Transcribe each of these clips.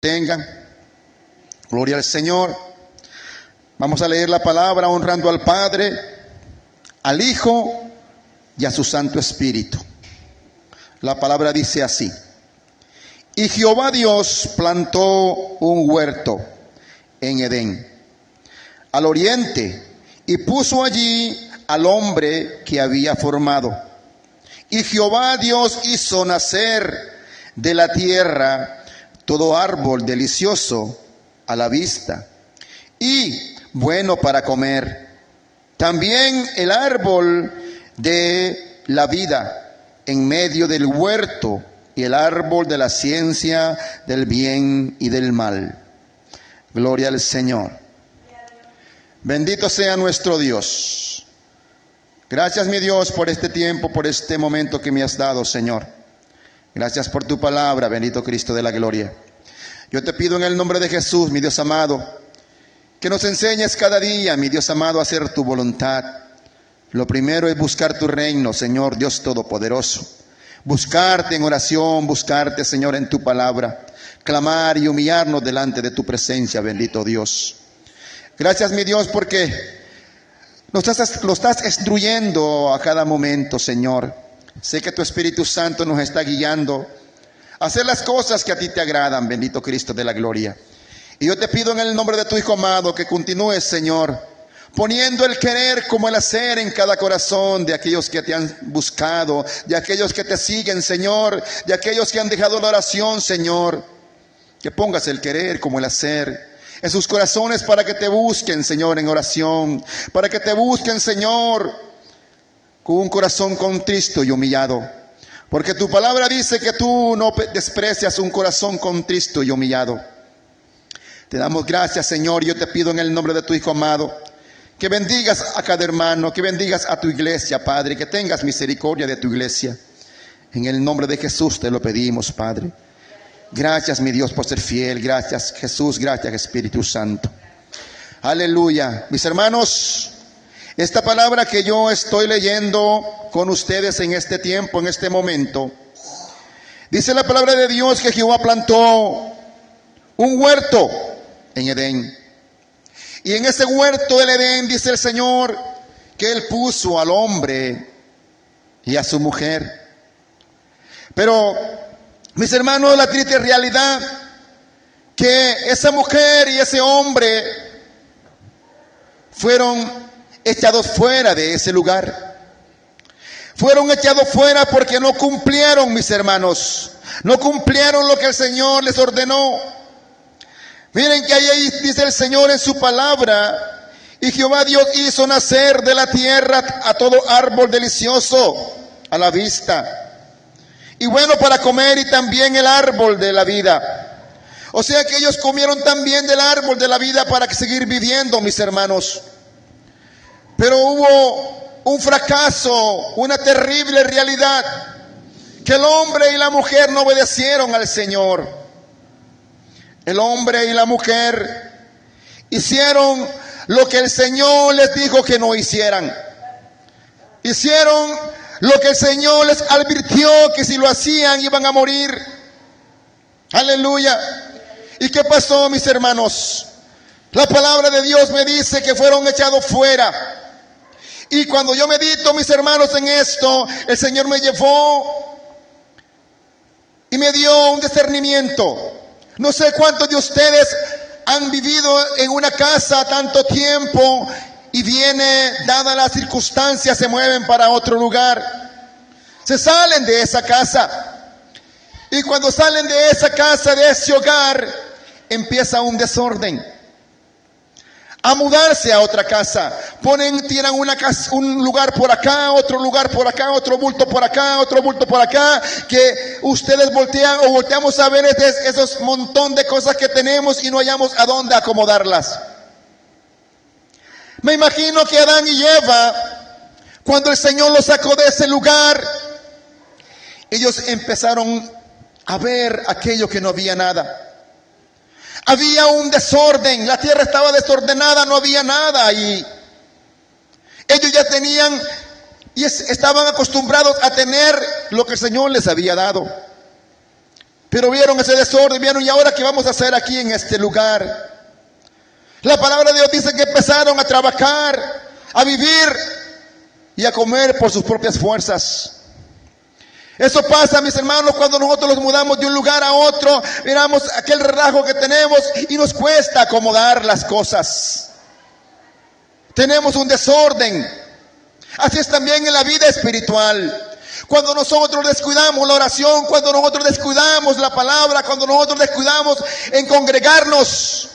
Tengan. Gloria al Señor. Vamos a leer la palabra honrando al Padre, al Hijo y a su Santo Espíritu. La palabra dice así: y Jehová Dios plantó un huerto en Edén, al oriente, y puso allí al hombre que había formado. Y Jehová Dios hizo nacer de la tierra todo árbol delicioso a la vista y bueno para comer, también el árbol de la vida en medio del huerto, y el árbol de la ciencia del bien y del mal. Gloria al Señor. Bendito sea nuestro Dios. Gracias, mi Dios, por este tiempo, por este momento que me has dado, Señor. Gracias por tu palabra, bendito Cristo de la gloria. Yo te pido en el nombre de Jesús, mi Dios amado, que nos enseñes cada día, mi Dios amado, a hacer tu voluntad. Lo primero es buscar tu reino, Señor Dios Todopoderoso. Buscarte en oración, buscarte, Señor, en tu palabra. Clamar y humillarnos delante de tu presencia, bendito Dios. Gracias, mi Dios, porque lo estás instruyendo a cada momento, Señor. Sé que tu Espíritu Santo nos está guiando a hacer las cosas que a ti te agradan, bendito Cristo de la gloria. Y yo te pido en el nombre de tu Hijo amado que continúes, Señor, poniendo el querer como el hacer en cada corazón de aquellos que te han buscado, de aquellos que te siguen, Señor, de aquellos que han dejado la oración, Señor. Que pongas el querer como el hacer en sus corazones para que te busquen, Señor, en oración, para que te busquen, Señor, con un corazón contristo y humillado, porque tu palabra dice que tú no desprecias un corazón contristo y humillado. Te damos gracias, Señor. Yo te pido en el nombre de tu Hijo amado que bendigas a cada hermano, que bendigas a tu iglesia, Padre, que tengas misericordia de tu iglesia. En el nombre de Jesús te lo pedimos, Padre. Gracias, mi Dios, por ser fiel. Gracias, Jesús. Gracias, Espíritu Santo. Aleluya. Mis hermanos, esta palabra que yo estoy leyendo con ustedes en este tiempo, en este momento, dice la palabra de Dios que Jehová plantó un huerto en Edén. Y en ese huerto del Edén dice el Señor que Él puso al hombre y a su mujer. Pero, mis hermanos, la triste realidad que esa mujer y ese hombre fueron echados fuera de ese lugar. Fueron echados fuera porque no cumplieron, mis hermanos. No cumplieron lo que el Señor les ordenó. Miren que ahí dice el Señor en su palabra: y Jehová Dios hizo nacer de la tierra a todo árbol delicioso a la vista, y bueno para comer, y también el árbol de la vida. O sea que ellos comieron también del árbol de la vida para seguir viviendo, mis hermanos. Pero hubo un fracaso, una terrible realidad, que el hombre y la mujer no obedecieron al Señor. El hombre y la mujer hicieron lo que el Señor les dijo que no hicieran. Hicieron lo que el Señor les advirtió que si lo hacían iban a morir. Aleluya. ¿Y qué pasó, mis hermanos? La palabra de Dios me dice que fueron echados fuera. Y cuando yo medito, mis hermanos, en esto, el Señor me llevó y me dio un discernimiento. No sé cuántos de ustedes han vivido en una casa tanto tiempo y dadas las circunstancias, se mueven para otro lugar. Se salen de esa casa. Y cuando salen de esa casa, de ese hogar, empieza un desorden. A mudarse a otra casa. Tiran una casa, un lugar por acá, otro lugar por acá, otro bulto por acá, otro bulto por acá, que ustedes volteamos a ver esos montón de cosas que tenemos y no hallamos a dónde acomodarlas. Me imagino que Adán y Eva, cuando el Señor los sacó de ese lugar, ellos empezaron a ver aquello que no había nada. Había un desorden, la tierra estaba desordenada, no había nada ahí. Ellos ya tenían y estaban acostumbrados a tener lo que el Señor les había dado. Pero vieron ese desorden, vieron, ¿y ahora qué vamos a hacer aquí en este lugar? La palabra de Dios dice que empezaron a trabajar, a vivir y a comer por sus propias fuerzas. Eso pasa, mis hermanos, cuando nosotros nos mudamos de un lugar a otro, miramos aquel relajo que tenemos y nos cuesta acomodar las cosas. Tenemos un desorden. Así es también en la vida espiritual. Cuando nosotros descuidamos la oración, cuando nosotros descuidamos la palabra, cuando nosotros descuidamos en congregarnos,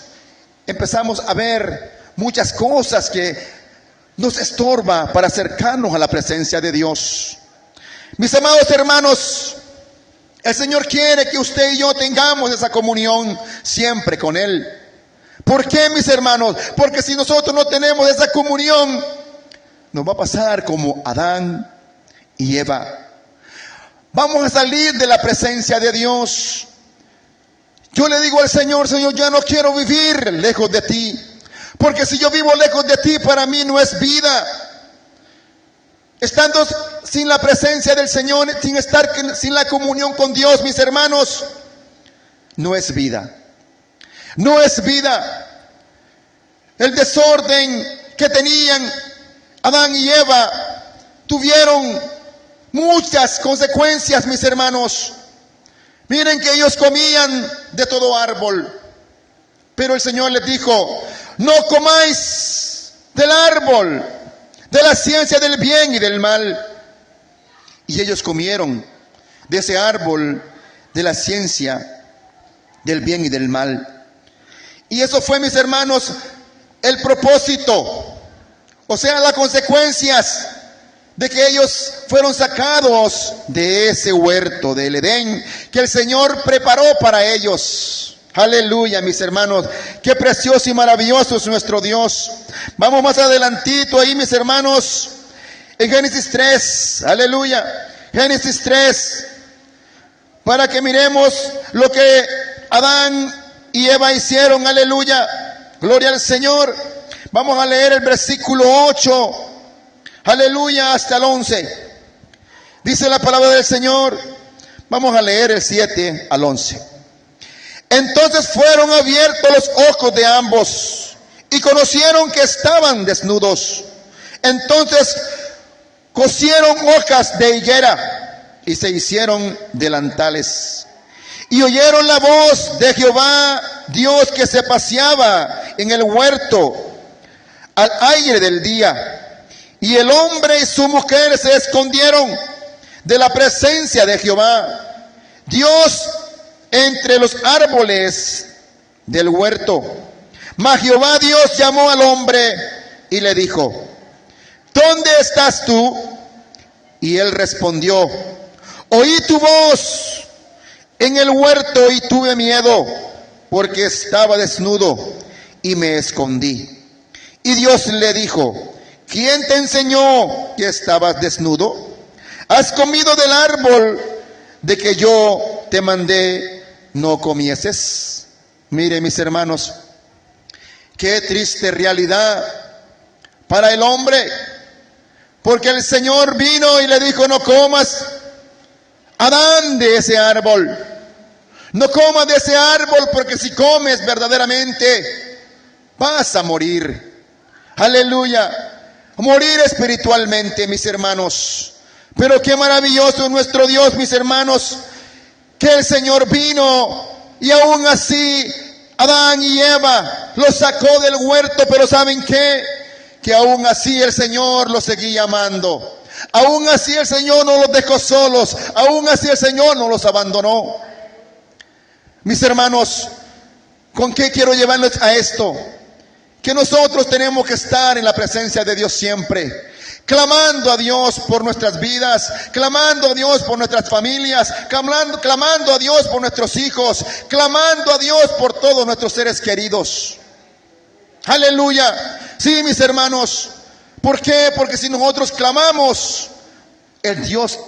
empezamos a ver muchas cosas que nos estorba para acercarnos a la presencia de Dios. Mis amados hermanos, el Señor quiere que usted y yo tengamos esa comunión siempre con Él. ¿Por qué, mis hermanos? Porque si nosotros no tenemos esa comunión, nos va a pasar como Adán y Eva. Vamos a salir de la presencia de Dios. Yo le digo al Señor, Señor, yo no quiero vivir lejos de ti. Porque si yo vivo lejos de ti, para mí no es vida. Estando sin la presencia del Señor, sin la comunión con Dios, mis hermanos, no es vida. No es vida. El desorden que tenían Adán y Eva tuvieron muchas consecuencias, mis hermanos. Miren que ellos comían de todo árbol, pero el Señor les dijo: no comáis del árbol de la ciencia del bien y del mal. Y ellos comieron de ese árbol de la ciencia del bien y del mal. Y eso fue, mis hermanos, el propósito, o sea, las consecuencias de que ellos fueron sacados de ese huerto del Edén que el Señor preparó para ellos. Aleluya, mis hermanos, qué precioso y maravilloso es nuestro Dios. Vamos más adelantito ahí, mis hermanos, en Génesis 3, aleluya, Génesis 3, para que miremos lo que Adán y Eva hicieron, aleluya, gloria al Señor. Vamos a leer el versículo 8, aleluya, hasta el 11. Dice la palabra del Señor. Vamos a leer el 7 al 11. Entonces fueron abiertos los ojos de ambos y conocieron que estaban desnudos. Entonces cosieron hojas de higuera y se hicieron delantales. Y oyeron la voz de Jehová Dios que se paseaba en el huerto al aire del día. Y el hombre y su mujer se escondieron de la presencia de Jehová Dios entre los árboles del huerto. Mas Jehová Dios llamó al hombre y le dijo: ¿dónde estás tú? Y él respondió: oí tu voz en el huerto y tuve miedo, porque estaba desnudo y me escondí. Y Dios le dijo: ¿quién te enseñó que estabas desnudo? ¿Has comido del árbol de que yo te mandé no comieses? Mire, mis hermanos, qué triste realidad para el hombre, porque el Señor vino y le dijo: no comas, Adán, de ese árbol. No comas de ese árbol, porque si comes verdaderamente vas a morir. Aleluya. Morir espiritualmente, mis hermanos. Pero qué maravilloso es nuestro Dios, mis hermanos, que el Señor vino y aún así Adán y Eva los sacó del huerto. Pero ¿saben qué? Que aún así el Señor los seguía amando. Aún así el Señor no los dejó solos. Aún así el Señor no los abandonó. Mis hermanos, ¿con qué quiero llevarles a esto? Que nosotros tenemos que estar en la presencia de Dios siempre, clamando a Dios por nuestras vidas, clamando a Dios por nuestras familias, clamando a Dios por nuestros hijos, clamando a Dios por todos nuestros seres queridos. Aleluya. Sí, mis hermanos. ¿Por qué? Porque si nosotros clamamos, el Dios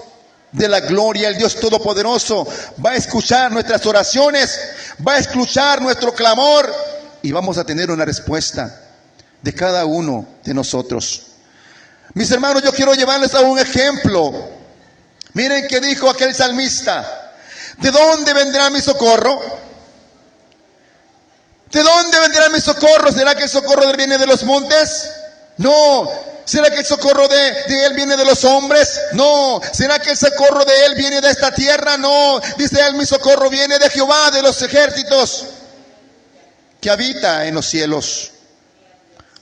de la gloria, el Dios todopoderoso, va a escuchar nuestras oraciones, va a escuchar nuestro clamor y vamos a tener una respuesta de cada uno de nosotros. Mis hermanos, yo quiero llevarles a un ejemplo. Miren qué dijo aquel salmista: ¿De dónde vendrá mi socorro? ¿De dónde vendrá mi socorro? ¿Será que el socorro de él viene de los montes? No. ¿Será que el socorro de él viene de los hombres? No. ¿Será que el socorro de él viene de esta tierra? No. Dice él, mi socorro viene de Jehová de los ejércitos, que habita en los cielos.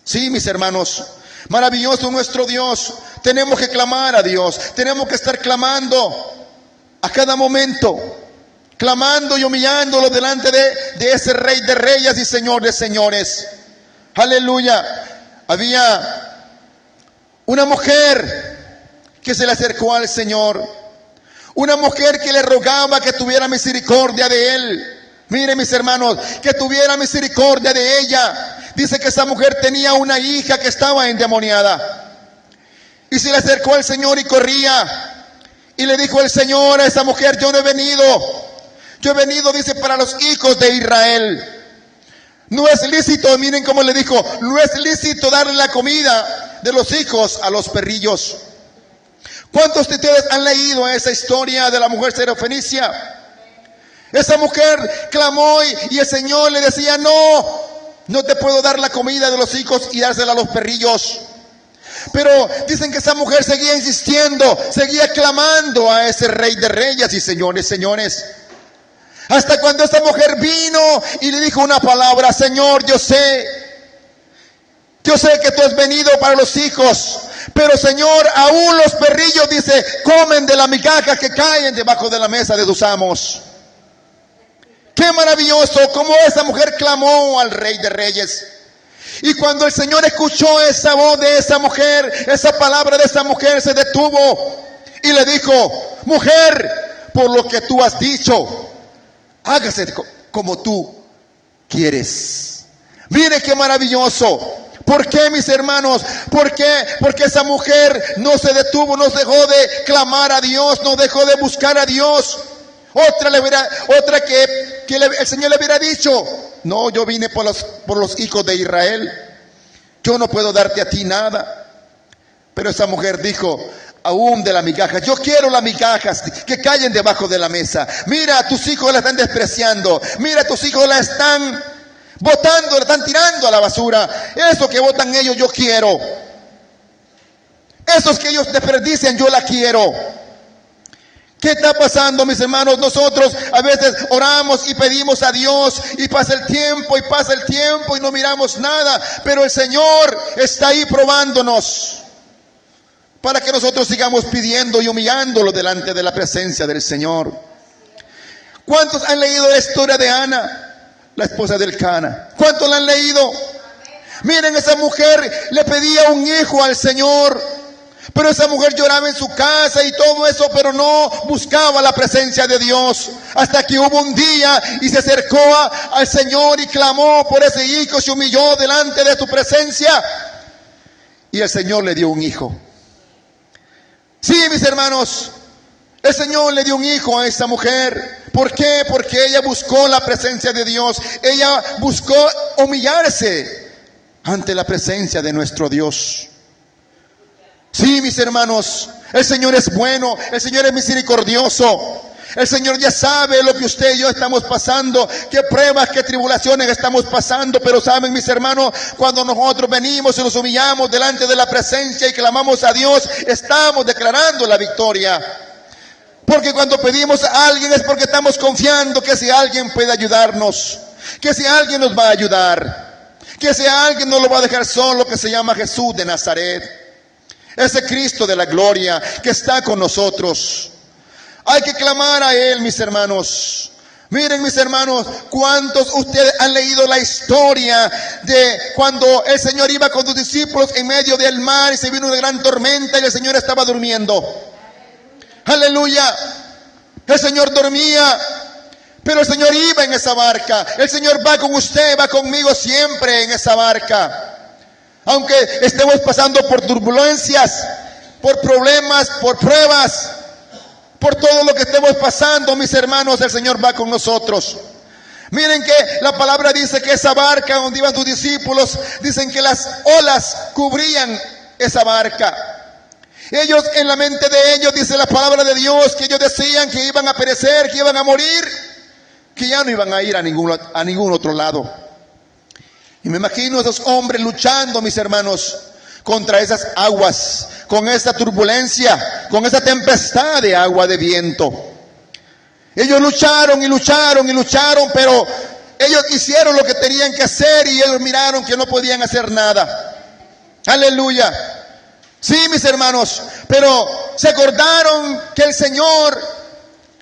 Sí, mis hermanos, maravilloso nuestro Dios. Tenemos que clamar a Dios. Tenemos que estar clamando a cada momento, clamando y humillándolo delante de ese Rey de reyes y Señor de señores. Aleluya. Había una mujer que se le acercó al Señor, una mujer que le rogaba que tuviera misericordia de él. Miren, mis hermanos, que tuviera misericordia de ella. Dice que esa mujer tenía una hija que estaba endemoniada, y se le acercó al Señor y corría, y le dijo el Señor a esa mujer: yo he venido, dice, para los hijos de Israel. No es lícito, miren cómo le dijo, no es lícito darle la comida de los hijos a los perrillos. ¿Cuántos de ustedes han leído esa historia de la mujer sirofenicia? Esa mujer clamó y el Señor le decía: no te puedo dar la comida de los hijos y dársela a los perrillos. Pero dicen que esa mujer seguía insistiendo, seguía clamando a ese Rey de reyes y señores. Hasta cuando esa mujer vino y le dijo una palabra: Señor, yo sé que tú has venido para los hijos, pero Señor, aún los perrillos, dice, comen de la migaja que caen debajo de la mesa de tus amos. Qué maravilloso como esa mujer clamó al Rey de reyes. Y cuando el Señor escuchó esa voz de esa mujer, esa palabra de esa mujer, se detuvo y le dijo: mujer, por lo que tú has dicho, hágase como tú quieres. Mire qué maravilloso. ¿Por qué, mis hermanos? ¿Por qué? Porque esa mujer no se detuvo, no dejó de clamar a Dios, no dejó de buscar a Dios. Otra que el Señor le hubiera dicho: no, yo vine por los hijos de Israel, yo no puedo darte a ti nada. Pero esa mujer dijo: aún de la migaja, yo quiero las migajas que caen debajo de la mesa. Mira, tus hijos la están despreciando, mira, tus hijos la están botando, la están tirando a la basura. Eso que botan ellos yo quiero, esos que ellos desperdician yo la quiero. ¿Qué está pasando, mis hermanos? Nosotros a veces oramos y pedimos a Dios y pasa el tiempo y no miramos nada, pero el Señor está ahí probándonos para que nosotros sigamos pidiendo y humillándolo delante de la presencia del Señor. ¿Cuántos han leído la historia de Ana, la esposa del Cana? ¿Cuántos la han leído? Miren, esa mujer le pedía un hijo al Señor, pero esa mujer lloraba en su casa y todo eso, pero no buscaba la presencia de Dios. Hasta que hubo un día y se acercó al Señor y clamó por ese hijo, se humilló delante de su presencia y el Señor le dio un hijo. Sí, mis hermanos, el Señor le dio un hijo a esa mujer. ¿Por qué? Porque ella buscó la presencia de Dios. Ella buscó humillarse ante la presencia de nuestro Dios. Sí, mis hermanos, el Señor es bueno, el Señor es misericordioso. El Señor ya sabe lo que usted y yo estamos pasando, qué pruebas, qué tribulaciones estamos pasando. Pero saben, mis hermanos, cuando nosotros venimos y nos humillamos delante de la presencia y clamamos a Dios, estamos declarando la victoria. Porque cuando pedimos a alguien es porque estamos confiando que si alguien puede ayudarnos, que si alguien nos va a ayudar, que si alguien no lo va a dejar solo, que se llama Jesús de Nazaret. Ese Cristo de la gloria que está con nosotros. Hay que clamar a Él, mis hermanos. Miren, mis hermanos, ¿cuántos ustedes han leído la historia de cuando el Señor iba con sus discípulos en medio del mar y se vino una gran tormenta y el Señor estaba durmiendo? Aleluya. El Señor dormía, pero el Señor iba en esa barca. El Señor va con usted, va conmigo siempre en esa barca. Aunque estemos pasando por turbulencias, por problemas, por pruebas, por todo lo que estemos pasando, mis hermanos, el Señor va con nosotros. Miren que la palabra dice que esa barca donde iban sus discípulos, dicen que las olas cubrían esa barca. Ellos, en la mente de ellos, dice la palabra de Dios, que ellos decían que iban a perecer, que iban a morir, que ya no iban a ir a ningún otro lado. Y me imagino a esos hombres luchando, mis hermanos, contra esas aguas, con esa turbulencia, con esa tempestad de agua, de viento. Ellos lucharon y lucharon y lucharon, pero ellos hicieron lo que tenían que hacer y ellos miraron que no podían hacer nada. Aleluya. Sí, mis hermanos, pero se acordaron que el Señor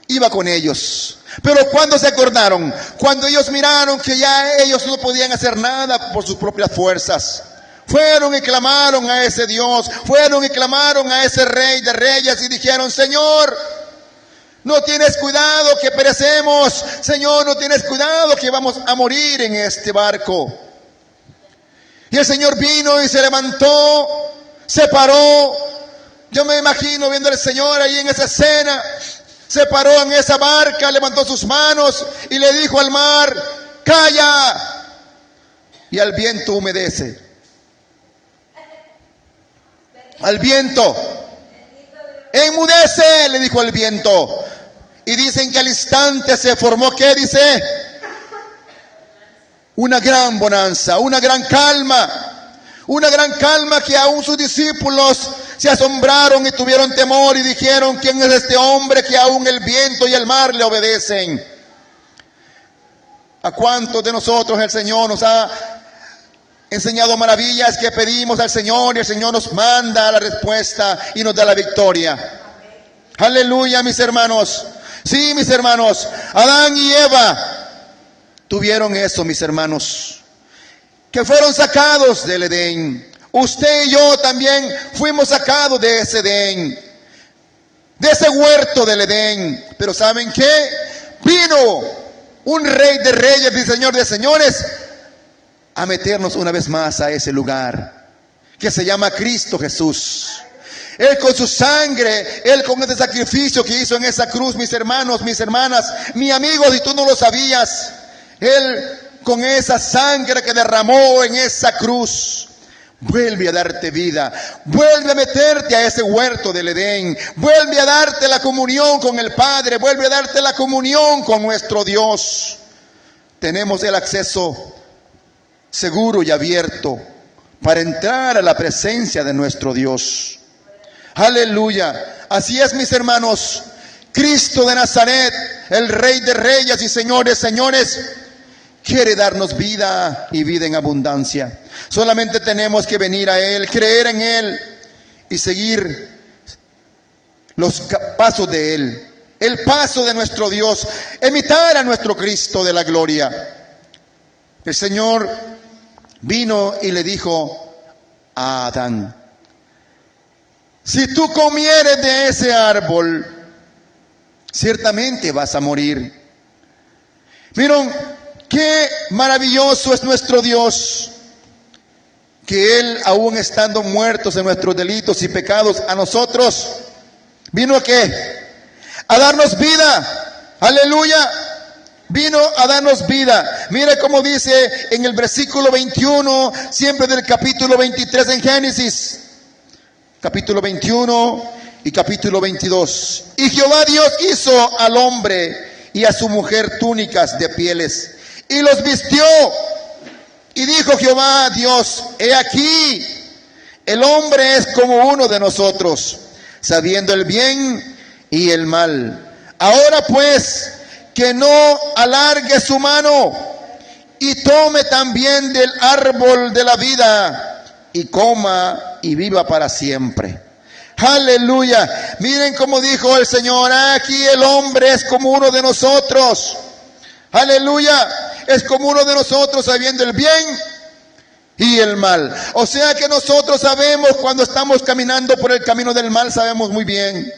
iba con ellos. Pero cuando se acordaron, cuando ellos miraron que ya ellos no podían hacer nada por sus propias fuerzas, fueron y clamaron a ese Dios, fueron y clamaron a ese Rey de Reyes y dijeron: Señor, no tienes cuidado que perecemos, Señor, no tienes cuidado que vamos a morir en este barco. Y el Señor vino y se levantó, se paró. Yo me imagino viendo al Señor ahí en esa escena. Se paró en esa barca, levantó sus manos y le dijo al mar: calla. Y al viento humedece. Al viento: enmudece, le dijo al viento. Y dicen que al instante se formó, ¿qué dice? Una gran bonanza, una gran calma. Una gran calma que aún sus discípulos se asombraron y tuvieron temor y dijeron: ¿quién es este hombre que aún el viento y el mar le obedecen? ¿A cuántos de nosotros el Señor nos ha enseñado maravillas que pedimos al Señor y el Señor nos manda la respuesta y nos da la victoria? Aleluya, mis hermanos. Sí, mis hermanos, Adán y Eva tuvieron eso, mis hermanos, que fueron sacados del Edén. Usted y yo también fuimos sacados de ese Edén, de ese huerto del Edén. Pero ¿saben qué? Vino un Rey de Reyes y Señor de Señores a meternos una vez más a ese lugar que se llama Cristo Jesús. Él con su sangre, Él con ese sacrificio que hizo en esa cruz, mis hermanos, mis hermanas, mi amigo, si tú no lo sabías, Él con esa sangre que derramó en esa cruz, vuelve a darte vida, vuelve a meterte a ese huerto del Edén, vuelve a darte la comunión con el Padre, vuelve a darte la comunión con nuestro Dios. Tenemos el acceso seguro y abierto para entrar a la presencia de nuestro Dios. Aleluya. Así es, mis hermanos. Cristo de Nazaret, el Rey de Reyes y Señor de Señores, quiere darnos vida y vida en abundancia. Solamente tenemos que venir a Él, creer en Él y seguir los pasos de Él, el paso de nuestro Dios, imitar a nuestro Cristo de la gloria. El Señor vino y le dijo a Adán: si tú comieres de ese árbol, ciertamente vas a morir. Miren, qué maravilloso es nuestro Dios, que Él, aún estando muertos en nuestros delitos y pecados, a nosotros vino a ¿qué? A darnos vida. Aleluya. Vino a darnos vida. Mire cómo dice en el versículo 21, siempre del capítulo 23 en Génesis. Capítulo 21 y capítulo 22. Y Jehová Dios hizo al hombre y a su mujer túnicas de pieles y los vistió. Y dijo Jehová Dios: he aquí, el hombre es como uno de nosotros, sabiendo el bien y el mal. Ahora pues, que no alargue su mano y tome también del árbol de la vida y coma y viva para siempre. Aleluya. Miren cómo dijo el Señor: aquí el hombre es como uno de nosotros. Aleluya. Es como uno de nosotros, sabiendo el bien y el mal. O sea que nosotros sabemos cuando estamos caminando por el camino del mal, sabemos muy bien.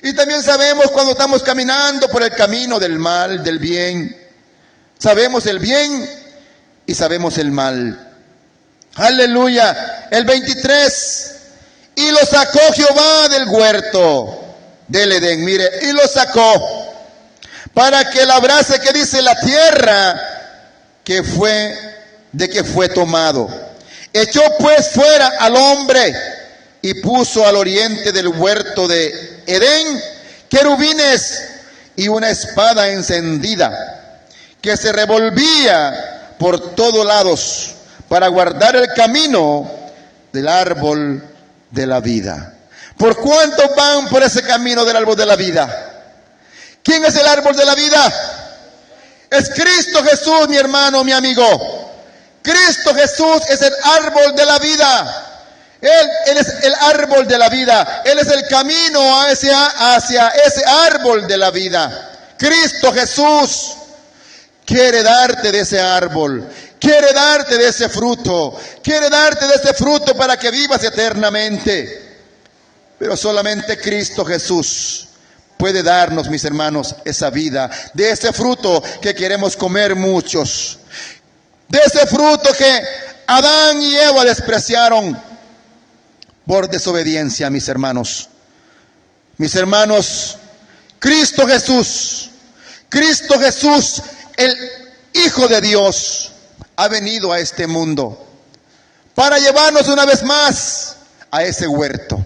Y también sabemos cuando estamos caminando por el camino del mal, del bien. Sabemos el bien y sabemos el mal. Aleluya. El 23. Y lo sacó Jehová del huerto del Edén. Mire, y lo sacó para que labrase, que dice, la tierra que fue tomado. Echó pues fuera al hombre y puso al oriente del huerto de Edén querubines y una espada encendida que se revolvía por todos lados para guardar el camino del árbol de la vida. ¿Por cuántos van por ese camino del árbol de la vida? ¿Quién es el árbol de la vida? Es Cristo Jesús, mi hermano, mi amigo. Cristo Jesús es el árbol de la vida. Él es el árbol de la vida. Él es el camino hacia ese árbol de la vida. Cristo Jesús quiere darte de ese árbol. Quiere darte de ese fruto. Quiere darte de ese fruto para que vivas eternamente. Pero solamente Cristo Jesús puede darnos, mis hermanos, esa vida. De ese fruto que queremos comer muchos. De ese fruto que Adán y Eva despreciaron por desobediencia, mis hermanos. Mis hermanos, Cristo Jesús, el Hijo de Dios, ha venido a este mundo para llevarnos una vez más a ese huerto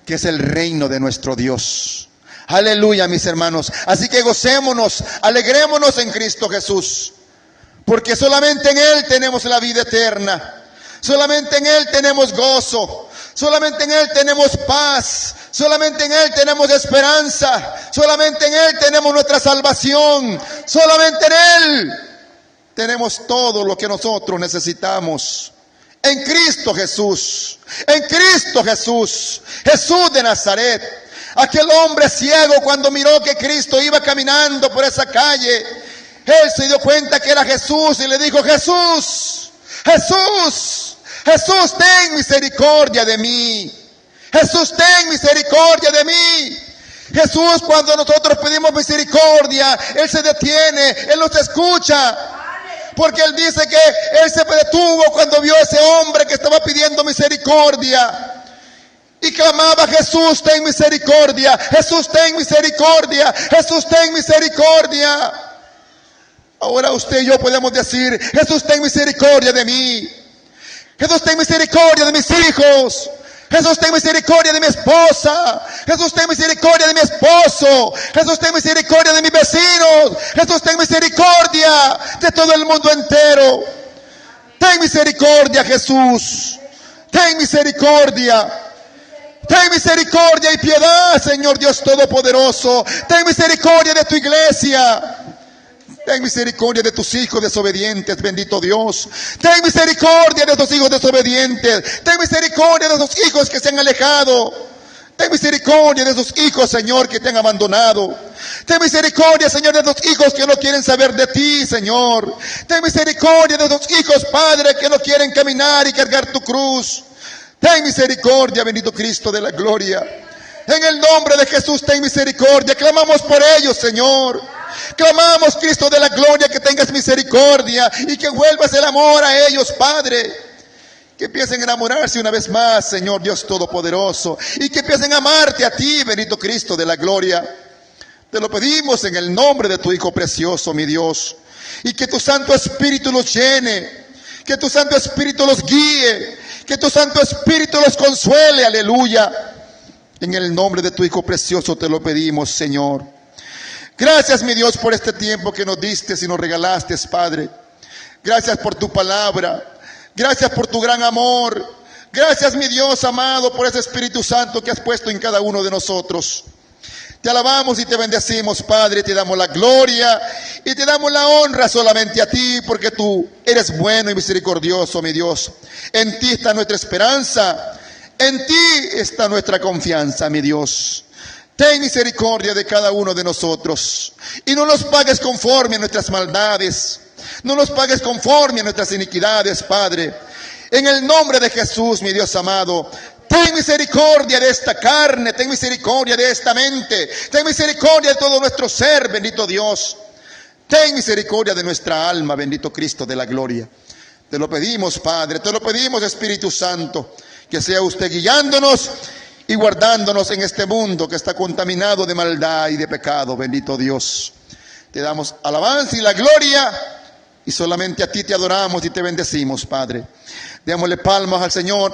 que es el reino de nuestro Dios. Aleluya, mis hermanos. Así que gocémonos, alegrémonos en Cristo Jesús, porque solamente en Él tenemos la vida eterna. Solamente en Él tenemos gozo. Solamente en Él tenemos paz. Solamente en Él tenemos esperanza. Solamente en Él tenemos nuestra salvación. Solamente en Él tenemos todo lo que nosotros necesitamos. En Cristo Jesús. En Cristo Jesús. Jesús de Nazaret. Aquel hombre ciego, cuando miró que Cristo iba caminando por esa calle, él se dio cuenta que era Jesús y le dijo: Jesús, Jesús, Jesús, ten misericordia de mí. Jesús, ten misericordia de mí. Jesús, cuando nosotros pedimos misericordia, Él se detiene, Él nos escucha. Porque Él dice que Él se detuvo cuando vio a ese hombre que estaba pidiendo misericordia. Y clamaba: Jesús, ten misericordia. Jesús, ten misericordia. Jesús, ten misericordia. Ahora usted y yo podemos decir: Jesús, ten misericordia de mí. Jesús, ten misericordia de mis hijos. Jesús, ten misericordia de mi esposa. Jesús, ten misericordia de mi esposo. Jesús, ten misericordia de mis vecinos. Jesús, ten misericordia de todo el mundo entero. Ten misericordia, Jesús. Ten misericordia. Ten misericordia y piedad, Señor Dios Todopoderoso. Ten misericordia de tu iglesia. Ten misericordia de tus hijos desobedientes, bendito Dios. Ten misericordia de tus hijos desobedientes. Ten misericordia de tus hijos que se han alejado. Ten misericordia de tus hijos, Señor, que te han abandonado. Ten misericordia, Señor, de tus hijos que no quieren saber de ti, Señor. Ten misericordia de tus hijos, Padre, que no quieren caminar y cargar tu cruz. Ten misericordia, bendito Cristo de la gloria. En el nombre de Jesús, ten misericordia. Clamamos por ellos, Señor. Clamamos, Cristo de la gloria, que tengas misericordia y que vuelvas el amor a ellos, Padre. Que empiecen a enamorarse una vez más, Señor Dios Todopoderoso. Y que empiecen a amarte a ti, bendito Cristo de la gloria. Te lo pedimos en el nombre de tu Hijo precioso, mi Dios. Y que tu Santo Espíritu los llene. Que tu Santo Espíritu los guíe. Que tu Santo Espíritu los consuele, aleluya. En el nombre de tu Hijo precioso te lo pedimos, Señor. Gracias, mi Dios, por este tiempo que nos diste y nos regalaste, Padre. Gracias por tu palabra. Gracias por tu gran amor. Gracias, mi Dios amado, por ese Espíritu Santo que has puesto en cada uno de nosotros. Te alabamos y te bendecimos, Padre. Te damos la gloria y te damos la honra solamente a ti, porque tú eres bueno y misericordioso, mi Dios. En ti está nuestra esperanza. En ti está nuestra confianza, mi Dios. Ten misericordia de cada uno de nosotros. Y no nos pagues conforme a nuestras maldades. No nos pagues conforme a nuestras iniquidades, Padre. En el nombre de Jesús, mi Dios amado. Ten misericordia de esta carne, ten misericordia de esta mente, ten misericordia de todo nuestro ser, bendito Dios. Ten misericordia de nuestra alma, bendito Cristo de la gloria. Te lo pedimos, Padre, te lo pedimos, Espíritu Santo, que sea usted guiándonos y guardándonos en este mundo que está contaminado de maldad y de pecado, bendito Dios. Te damos alabanza y la gloria y solamente a ti te adoramos y te bendecimos, Padre. Démosle palmas al Señor.